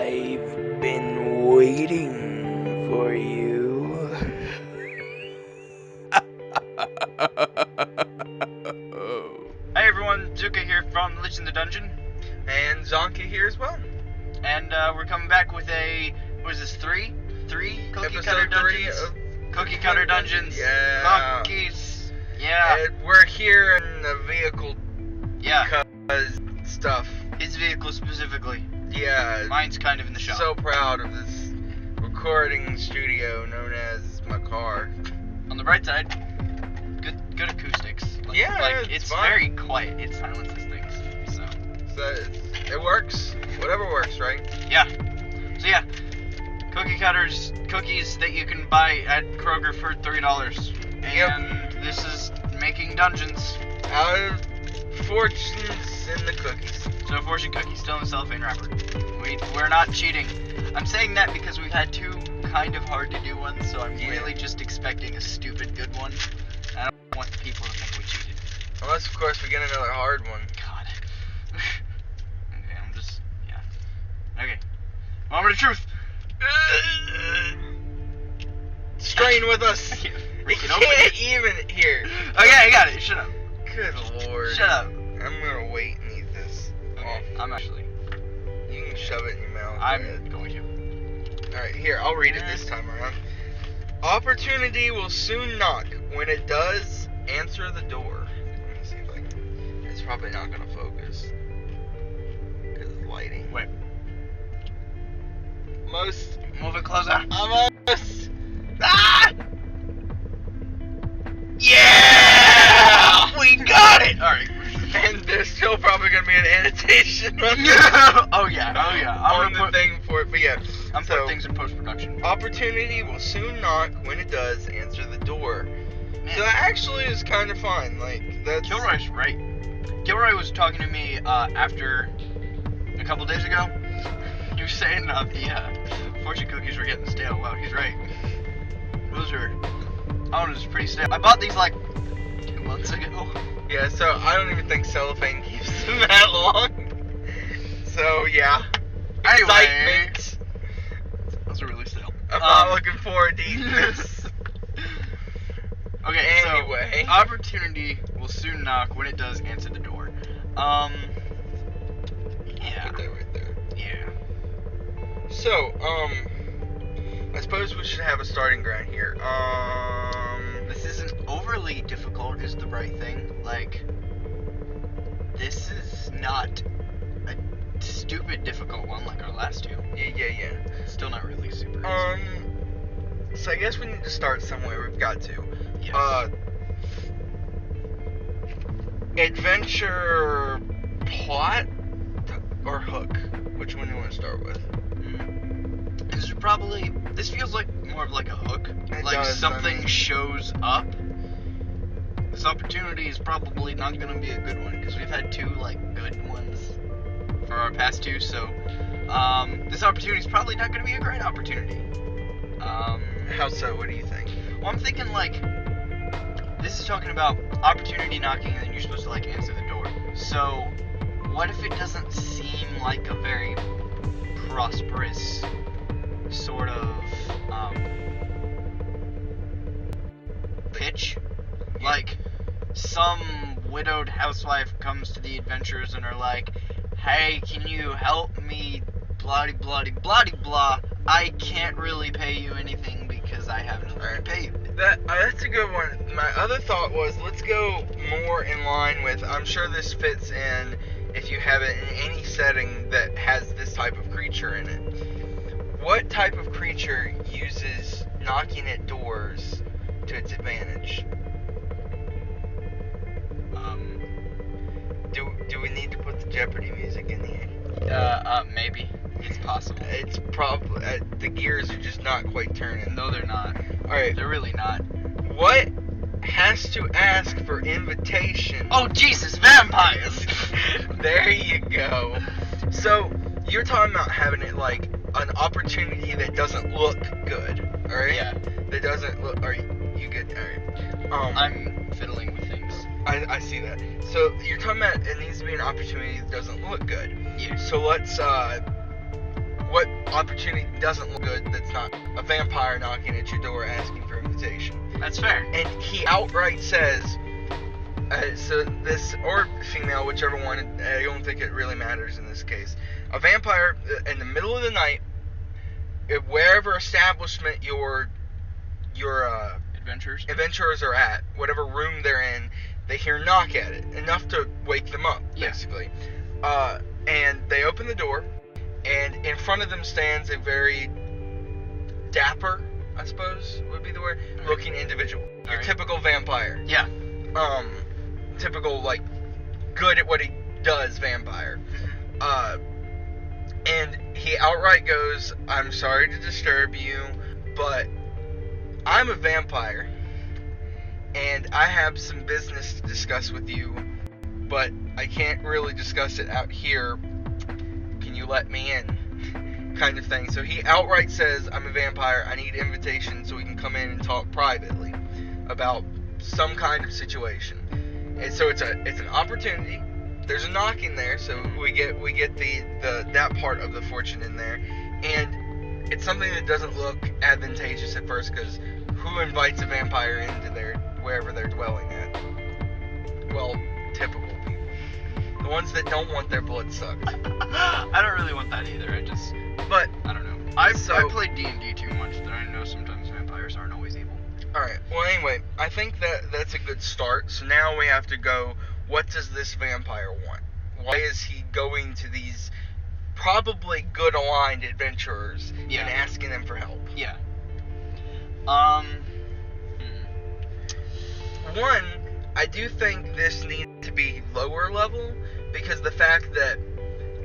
I've been waiting for you. Hey everyone, Zuka here from Lich in the Dungeon. And Zanke here as well. And we're coming back with a, what is this, three cookie Episode cutter 3 dungeons? of Cookie cutter dungeons. Yeah. Cookies. Yeah. And we're here in the vehicle Yeah. because stuff. His vehicle specifically. Yeah. Mine's kind of in the shop. So proud of this recording studio known as my car. On the bright side, good acoustics. Like, it's it's fine. very quiet. It silences things. So It works. Whatever works, right? yeah. So yeah. Cookies that you can buy at Kroger for $3. And this is making dungeons. Out of fortunes in the cookies. So fortune cookies still in the cellophane wrapper. We're not cheating. I'm saying that because we've had two kind of hard to do ones, so I'm really just expecting a stupid good one. I don't want the people to think we cheated. Unless, of course, we get another hard one. God. Okay. Moment of truth. Strain with us. We can't even hear. Okay, I got it. Shut up. Good lord. Shut up. I'm gonna wait and eat this. Okay, I'm actually. You can shove it in your mouth. I'm going to. Alright, here, I'll read it this time around. Opportunity will soon knock. When it does, answer the door. Let me see if I can. It's probably not gonna focus. Because it's lighting. Wait. Most. Move it closer. Almost. Ah! Yeah! We got it! Alright. And there's still probably gonna be an annotation on Oh yeah. on the thing for it, but yeah. I'm putting things in post-production. Opportunity will soon knock. When it does, answer the door. Man. So that actually is kind of fun. Like, that's... Kilroy's right. Kilroy was talking to me after a couple days ago. He was saying the fortune cookies were getting stale. Wow, he's right. Those are, it was pretty stale. I bought these like 2 months ago. Yeah, so I don't even think cellophane keeps them that long. So, yeah. Anyway. Excitement. Those are really stale. I'm not looking forward to eating this. Okay, Anyway. so opportunity will soon knock. When it does, answer the door. Yeah. Put that right there. Yeah. So, I suppose we should have a starting ground here. This isn't overly difficult, is the right thing. Like, this is not a stupid difficult one like our last two. Yeah. Still not really super easy. So I guess we need to start somewhere. We've got to. Yes. Adventure plot or hook? Which one do you want to start with? This feels like more of like a hook. It like does, something I mean... shows up. This opportunity is probably not going to be a good one because we've had two like good ones for our past two. So this opportunity is probably not going to be a great opportunity. How so? What do you think? Well, I'm thinking like this is talking about opportunity knocking, and then you're supposed to like answer the door. So what if it doesn't seem like a very prosperous sort of pitch? Like some widowed housewife comes to the adventurers and are like, hey, can you help me, blah blah blah blah. I can't really pay you anything because I have nothing to pay you. That's a good one. My other thought was, let's go more in line with, I'm sure this fits in if you have it in any setting that has this type of creature in it. What type of creature uses knocking at doors to its advantage? Do we need to put the Jeopardy music in here? Maybe. It's possible. It's probably the gears are just not quite turning. No, they're not. All right. They're really not. What has to ask for invitation? Oh, Jesus, vampires! There you go. So, you're talking about having it like an opportunity that doesn't look good, alright? Yeah. That doesn't look... Are you good? Alright. I'm fiddling with things. I see that. So, you're talking about it needs to be an opportunity that doesn't look good. Yeah. So, let's what opportunity doesn't look good that's not a vampire knocking at your door asking for invitation? That's fair. And he outright says, so this, or female, whichever one, I don't think it really matters in this case. A vampire, in the middle of the night, wherever establishment your adventurers are at, whatever room they're in, they hear knock at it, enough to wake them up, basically. And they open the door, and in front of them stands a very dapper, I suppose would be the word, looking individual. Your typical vampire. Yeah. Typical, like, good at what he does vampire. And he outright goes, "I'm sorry to disturb you, but I'm a vampire, and I have some business to discuss with you, but I can't really discuss it out here. Can you let me in?" Kind of thing. So he outright says, "I'm a vampire, I need invitation so we can come in and talk privately about some kind of situation." And so it's an opportunity. There's a knock in there, so we get the that part of the fortune in there, and it's something that doesn't look advantageous at first, because who invites a vampire into wherever they're dwelling at? Well, typical people, the ones that don't want their blood sucked. I don't really want that either. But I don't know. I played D&D too much that I know sometimes vampires aren't always evil. Alright, well anyway, I think that's a good start. So now we have to go, what does this vampire want? Why is he going to these probably good aligned adventurers and asking them for help? Yeah. One, I do think this needs to be lower level, because the fact that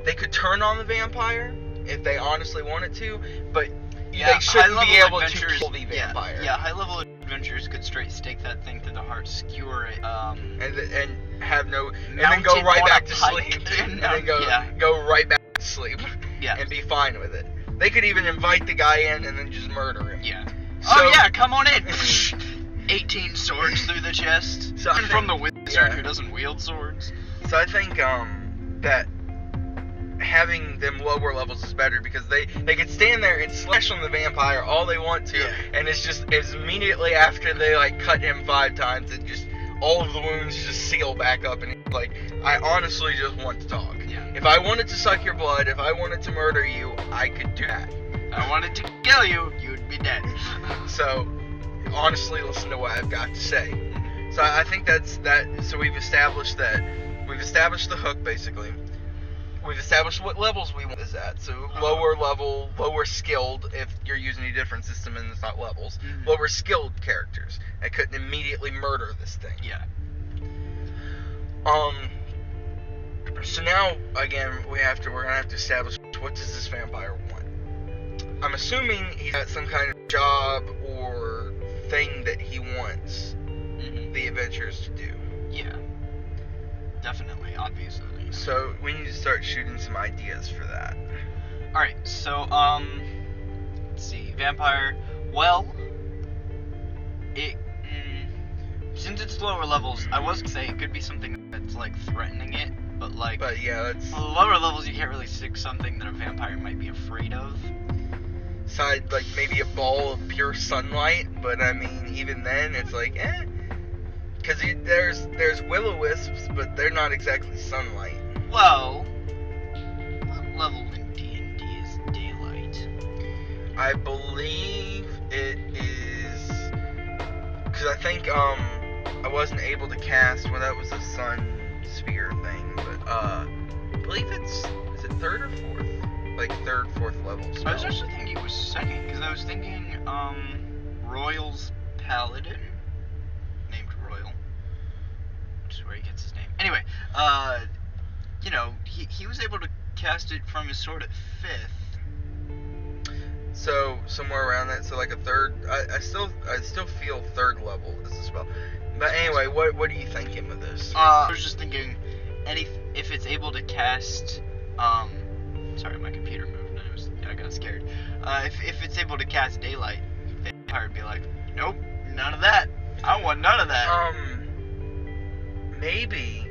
they could turn on the vampire if they honestly wanted to, but they shouldn't be able to kill the vampire. Yeah, high level adventurers could straight stake that thing to the heart, skewer it, and have no, and then go right back to sleep, and then go right back to sleep, and be fine with it. They could even invite the guy in and then just murder him. Yeah. So, Come on in. 18 swords through the chest. So from the wizard who doesn't wield swords. So I think that having them lower levels is better, because they could stand there and slash on the vampire all they want to, and it's immediately after they like cut him 5 times, it just all of the wounds just seal back up, and it's like, I honestly just want to talk. Yeah. If I wanted to suck your blood, if I wanted to murder you, I could do that. If I wanted to kill you, you'd be dead. So honestly, listen to what I've got to say. So I think that's that. So we've established the hook, basically. We've established what levels we want this at. So lower level, lower skilled, if you're using a different system and it's not levels. Mm-hmm. Lower skilled characters that couldn't immediately murder this thing. Yeah. So now, again, we're gonna have to establish, what does this vampire want? I'm assuming he's got some kind of job or thing that he wants the adventurers to do. Yeah. Definitely, obviously. So we need to start shooting some ideas for that. Alright, so, let's see, vampire, well, since it's lower levels, I was gonna say it could be something that's, like, threatening it, but yeah, that's... lower levels, you can't really stick something that a vampire might be afraid of. Side, like, maybe a ball of pure sunlight, but, I mean, even then, it's like, because there's will-o-wisps, but they're not exactly sunlight. Well, what level in D&D is daylight? I believe it is, because I think I wasn't able to cast, well, that was a sun sphere thing, but I believe is it 3rd or 4th? Like 3rd, 4th level spell. I was actually thinking it was 2nd, because I was thinking Royal's Paladin, named Royal, which is where he gets his name. Anyway, you know, he was able to cast it from his sword at 5th. So somewhere around that, so like a 3rd. I still feel 3rd level is the spell. But anyway, what are you thinking with this? I was just thinking, if it's able to cast, sorry, my computer moved and I got scared. If it's able to cast daylight, the vampire would be like, nope, none of that. I want none of that. Maybe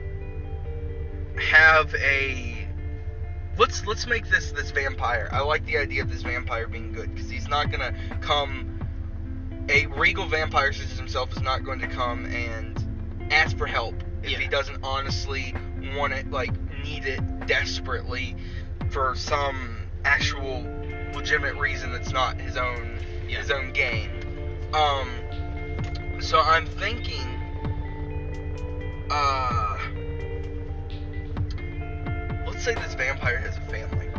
have a let's make this vampire. I like the idea of this vampire being good, because he's not gonna come. A regal vampire such as himself is not going to come and ask for help if he doesn't honestly want it, like need it desperately for some actual legitimate reason that's not his own gain. So I'm thinking, let's say this vampire has a family.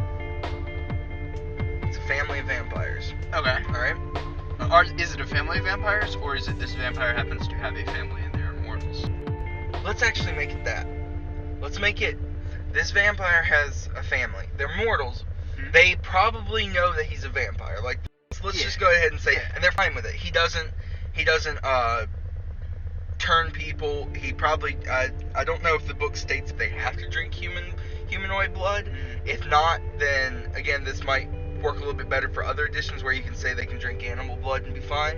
It's a family of vampires. Okay. All right. Is it a family of vampires, or is it this vampire happens to have a family and they're immortals? Let's actually make it that. Let's make it, this vampire has a family. They're mortals. Mm-hmm. They probably know that he's a vampire. Like, let's just go ahead and say, and they're fine with it. He doesn't turn people. He probably, I don't know if the book states they have to drink humanoid blood. Mm-hmm. If not, then again, this might work a little bit better for other editions where you can say they can drink animal blood and be fine.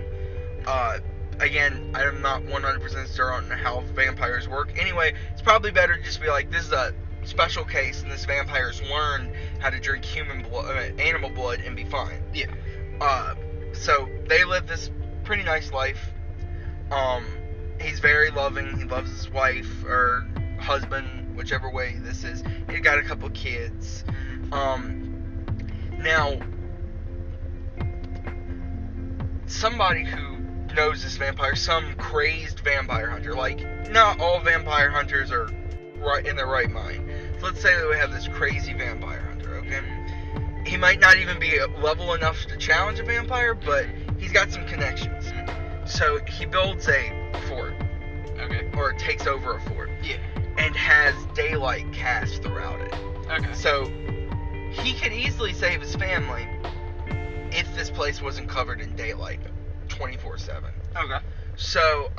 Again, I'm not 100% sure on how vampires work. Anyway, it's probably better to just be like, this is a special case, and this vampire's learned how to drink animal blood and be fine. Yeah. So they live this pretty nice life. He's very loving. He loves his wife or husband, whichever way this is. He's got a couple kids. Now, somebody who knows this vampire, some crazed vampire hunter, like, not all vampire hunters are right in their right mind. So let's say that we have this crazy vampire hunter, okay? He might not even be level enough to challenge a vampire, but he's got some connections. So he builds a fort. Okay. Or takes over a fort. Yeah. And has daylight cast throughout it. Okay. So he could easily save his family if this place wasn't covered in daylight 24/7. Okay. So,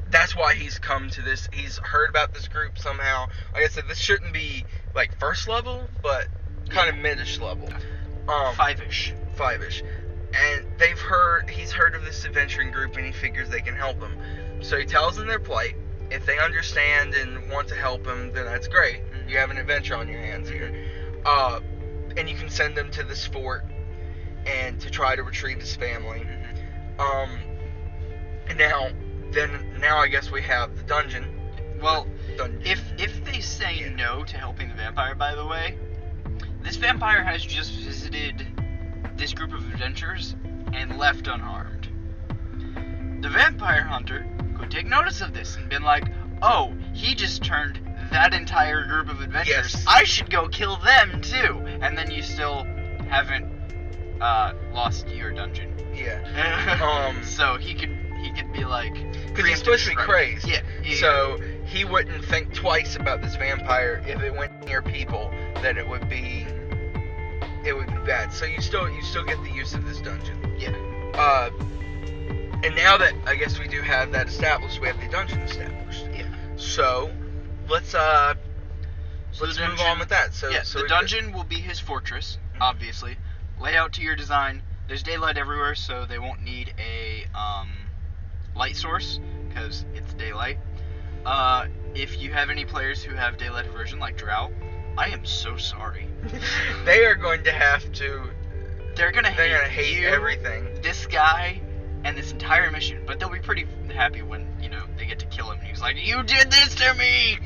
that's why he's come to this. He's heard about this group somehow. Like I said, this shouldn't be, like, first level, but kind of mid-ish level. Five-ish. And he's heard of this adventuring group, and he figures they can help him. So he tells them their plight. If they understand and want to help him, then that's great. You have an adventure on your hands here. And you can send them to this fort and to try to retrieve his family. And now I guess we have the dungeon. Well, if they say no to helping the vampire, by the way, this vampire has just visited this group of adventurers and left unharmed. The vampire hunter could take notice of this and been like, oh, he just turned that entire group of adventurers. Yes. I should go kill them too. And then you still haven't lost your dungeon. Yeah. So he could be like, because he's supposed to be crazed. Yeah. So he wouldn't think twice about this vampire if it went near people, that it would be bad. So you still get the use of this dungeon. Yeah. And now that I guess we do have that established, we have the dungeon established. Yeah. So let's move on with that. So the dungeon will be his fortress, obviously. Layout to your design. There's daylight everywhere, so they won't need a light source because it's daylight. If you have any players who have daylight aversion, like Drow, I am so sorry. They are going to have to. They're gonna hate you, everything. This guy, and this entire mission. But they'll be pretty happy when they get to kill him. And he's like, "You did this to me."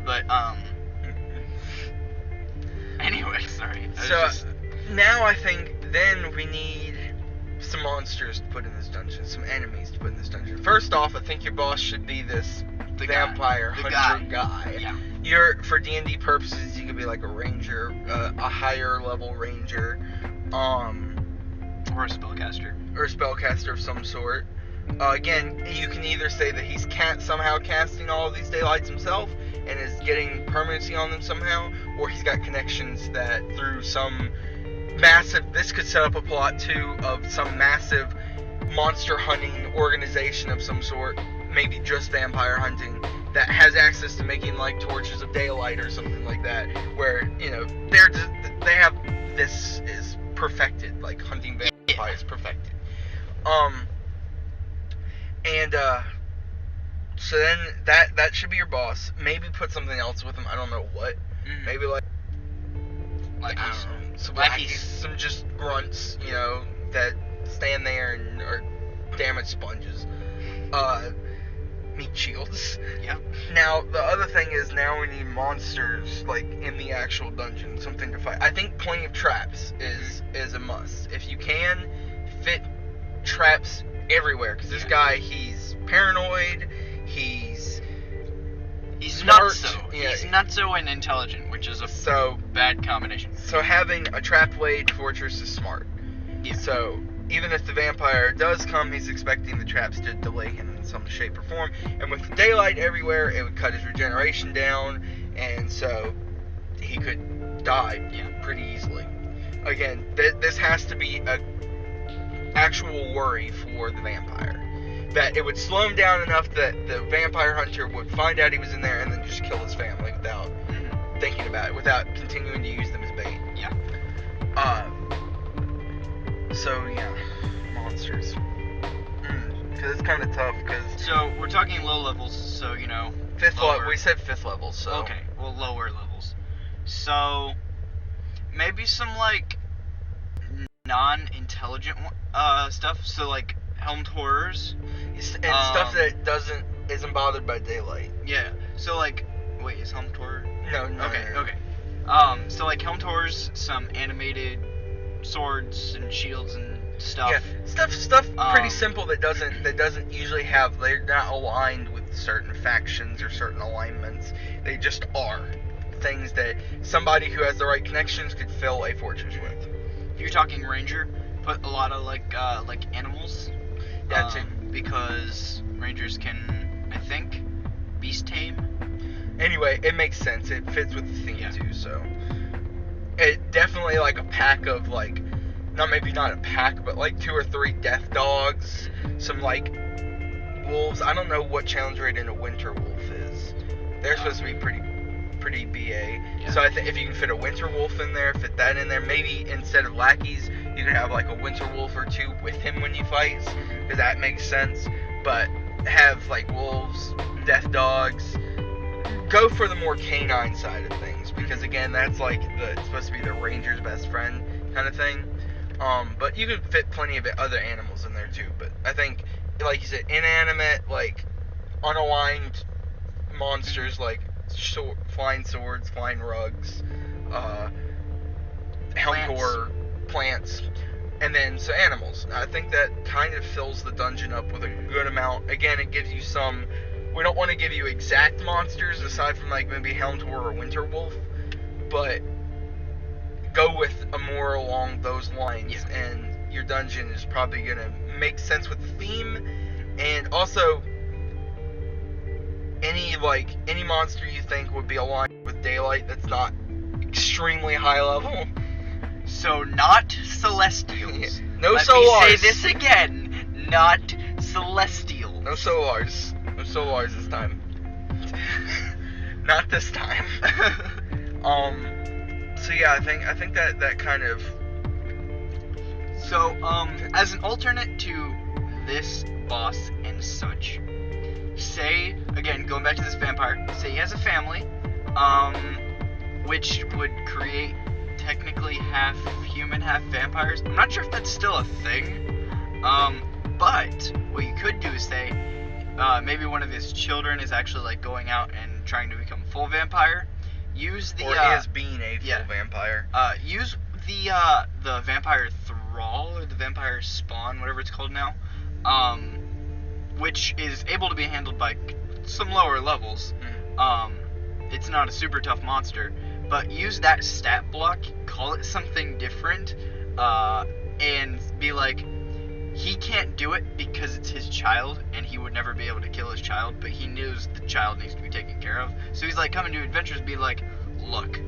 But anyway, sorry. Now I think then we need some monsters to put in this dungeon, some enemies to put in this dungeon. First off, I think your boss should be this vampire hunter guy. Yeah. For D&D purposes, you could be like a ranger, a higher level ranger, or a spellcaster. Or a spellcaster of some sort. Again, you can either say that he's somehow casting all of these daylights himself and is getting permanency on them somehow, or he's got connections that through some massive, this could set up a plot too of some massive monster hunting organization of some sort, maybe just vampire hunting, that has access to making like torches of daylight or something like that, where they have this is perfected, like hunting vampires perfected. And So then that should be your boss. Maybe put something else with him. I don't know what. Mhm. Maybe like I Lackeys. don't know, some Lackeys. lackeys, some just grunts, that stand there and are damage sponges. Meat shields. Yep. Now the other thing is now we need monsters like in the actual dungeon, something to fight. I think plenty of traps is a must. If you can fit traps everywhere, because this guy, he's paranoid, he's smart, nutso. yeah. He's nutso and intelligent, which is a So- bad combination. So having a trap laid fortress is smart. Yeah. So even if the vampire does come, he's expecting the traps to delay him in some shape or form. And with daylight everywhere, it would cut his regeneration down, and so he could die pretty easily. Again, this has to be a actual worry for the vampire. That it would slow him down enough that the vampire hunter would find out he was in there and then just kill his family without thinking about it, without continuing to use them as bait. Yeah. So yeah, monsters. Because it's kind of tough. Because So we're talking low levels, so fifth lower. level, we said fifth level. So Okay, well, lower levels. So maybe some like non-intelligent stuff. So like helmed horrors. and stuff that isn't bothered by daylight. Yeah. So like, wait, is helmed horror? No. Okay. no. Okay. So like helmed horrors, some animated swords and shields and stuff. Yeah, stuff pretty Um, simple that doesn't usually have. They're not aligned with certain factions or certain alignments. They just are things that somebody who has the right connections could fill a fortress with. If you're talking ranger, put a lot of like animals. Yeah, too. Because rangers can, I think, beast tame. Anyway, it makes sense. It fits with the theme Yeah. too. So it definitely like a pack of like, not a pack, but like 2 or 3 death dogs, some like wolves. I don't know what challenge rating a winter wolf is. They're supposed to be pretty BA. Yeah. So I think if you can fit a winter wolf in there, fit that in there. Maybe instead of lackeys, you can have like a winter wolf or 2 with him when you fight, because that makes sense. But have like wolves, death dogs. Go for the more canine side of things, because again, that's like it's supposed to be the ranger's best friend kind of thing. But you could fit plenty of other animals in there too. But I think, like you said, inanimate, like unaligned monsters, like flying swords, flying rugs, helmcore, plants, and then so animals. I think that kind of fills the dungeon up with a good amount. Again, it gives you some. We don't want to give you exact monsters aside from like maybe helmed horror or winter wolf, but go with a more along those lines, and your dungeon is probably gonna make sense with the theme. And also, any monster you think would be aligned with daylight that's not extremely high level. So not celestials. No Let solars. me say this again. Not celestials. No solars. No solars this time. Not this time. So yeah, I think that kind of. So as an alternate to this boss and such, say again, going back to this vampire, say he has a family, which would create technically half human, half vampires. I'm not sure if that's still a thing. But what you could do is say, maybe one of his children is actually like going out and trying to become full vampire. Use the Or is being a full vampire. Use the vampire thrall or the vampire spawn, whatever it's called now, which is able to be handled by some lower levels. It's not a super tough monster, but use that stat block, call it something different, and be like, he can't do it because it's his child, and he would never be able to kill his child, but he knows the child needs to be taken care of. So he's like coming to adventures, be like, look,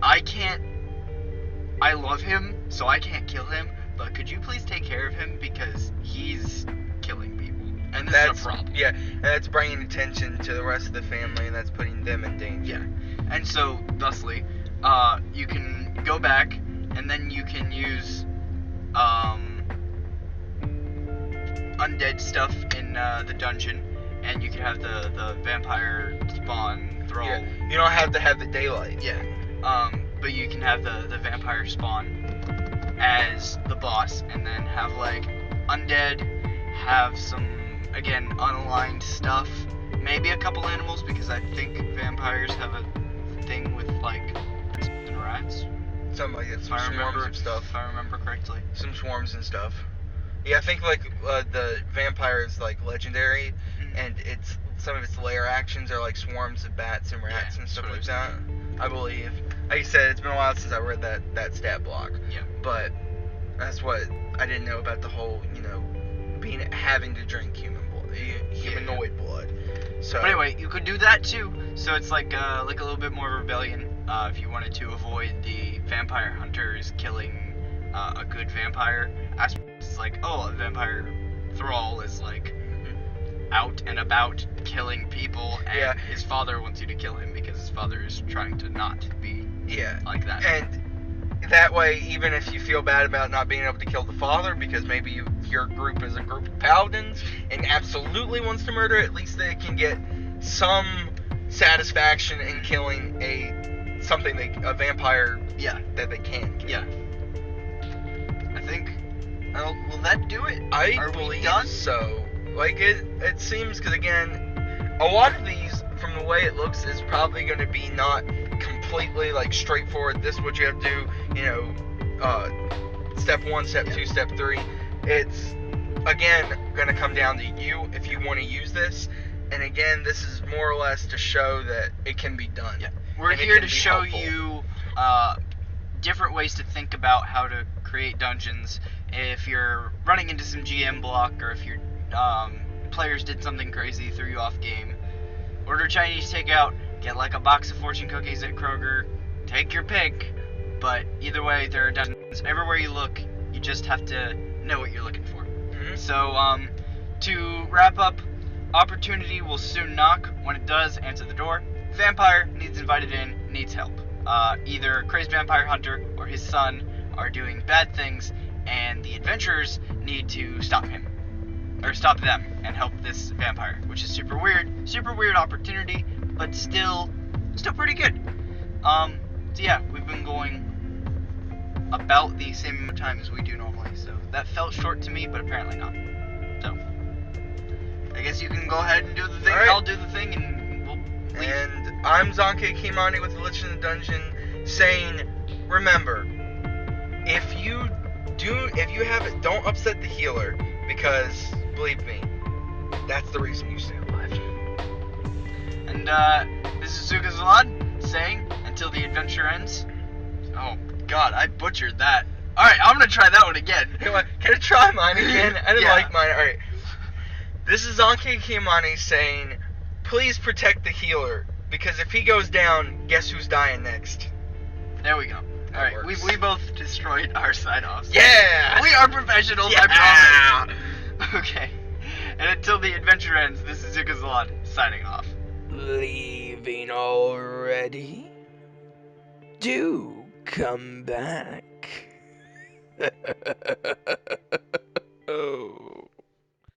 I love him, so I can't kill him, but could you please take care of him because he's killing people, and this is a problem. Yeah, and that's bringing attention to the rest of the family, and that's putting them in danger. Yeah, and so thusly, you can go back, and then you can use undead stuff in the dungeon, and you can have the vampire spawn thrall. Yeah. You don't have to have the daylight. Yeah. But you can have the vampire spawn as the boss, and then have like undead, have some again unaligned stuff, maybe a couple animals because I think vampires have a thing with like and rats. Something like that. Some If I swarms remember and stuff. If I remember correctly. Some swarms and stuff. Yeah, I think like the vampire is like legendary, and it's some of its lair actions are like swarms of bats and rats and stuff like that. I believe. Like you said, it's been a while since I read that stat block. Yeah. But that's what I didn't know about the whole, having to drink humanoid blood. So. But anyway, you could do that too. So it's like a little bit more rebellion. If you wanted to avoid the vampire hunters killing a good vampire. It's like, oh, a vampire thrall is like out and about killing people, and his father wants you to kill him because his father is trying to not be like that. And that way, even if you feel bad about not being able to kill the father because maybe your group is a group of paladins and absolutely wants to murder, at least they can get some satisfaction in killing a vampire that they can kill. Yeah. I think, will that do it? I believe so. Like, it seems, because again, a lot of these, from the way it looks, is probably going to be not completely, like, straightforward. This is what you have to do, step 1, step 2, step 3. It's, again, going to come down to you if you want to use this. And again, this is more or less to show that it can be done. Yeah. We're here to show you different ways to think about how to create dungeons. If you're running into some GM block, or if your players did something crazy, threw you off game, order Chinese takeout, get like a box of fortune cookies at Kroger, take your pick. But either way, there are dungeons everywhere you look. You just have to know what you're looking for. Mm-hmm. So, to wrap up, opportunity will soon knock. When it does, answer the door. Vampire needs invited in, needs help. Either crazed vampire hunter or his son are doing bad things, and the adventurers need to stop him. Or stop them and help this vampire, which is super weird opportunity, but still pretty good. So yeah, we've been going about the same amount of time as we do normally, so that felt short to me, but apparently not. So, I guess you can go ahead and do the thing, Alright. I'll do the thing, and we'll leave. And I'm Zanke Kimani with the Lich in the Dungeon, saying, remember, if you have it, don't upset the healer, because, believe me, that's the reason you stay alive. And this is Zuka Zalad saying, until the adventure ends. Oh god, I butchered that. Alright, I'm gonna try that one again. Can I try mine again? I didn't Yeah. like mine. Alright. This is Zanke Kimani saying, please protect the healer, because if he goes down, guess who's dying next? There we go. Alright, we both destroyed our sign-offs. Yeah! We are professionals, Yeah! I promise. Okay. And until the adventure ends, this is Zuka Zalad signing off. Leaving already? Do come back. Oh.